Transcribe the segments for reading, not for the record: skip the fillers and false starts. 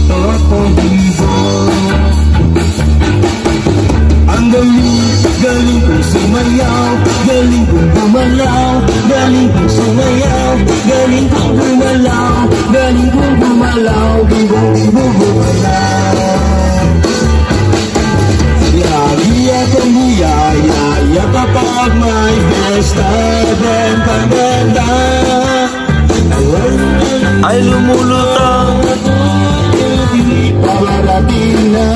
Totogibo. Ang galing kong sumayaw, galing kong gumalaw, galing kong sumayaw, galing kong gumalaw, galing kong gumalaw, bibo gumalaw. Yaya kong buyaya kapag may fiesta, bentang ganda ay lumulutang, parating na.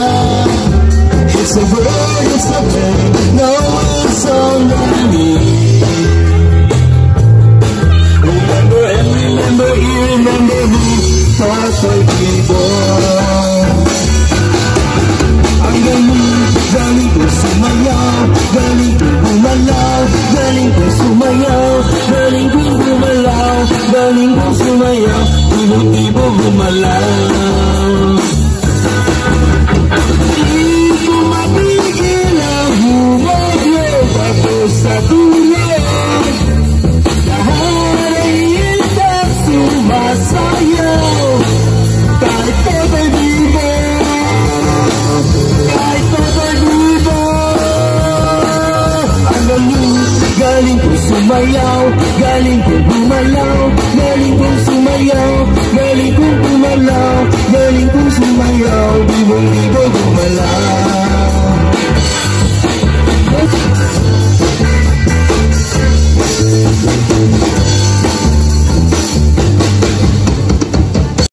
It's a bird, it's a bird, no it's on me. Remember and remember, you remember me, Totogibo. Ang galing kong sumayaw, galing kong gumalaw, galing kong sumayaw, galing kong gumalaw, galing kong sumayaw, ibo gumalaw. Sa tulad, lahat ay indang sumasayaw. Kahit Totogibo, kahit Totogibo. Ang galing kong sumayaw, galing kong gumalaw, galing kong sumayaw, galing kong gumalaw, galing kong sumayaw, bibo gumalaw.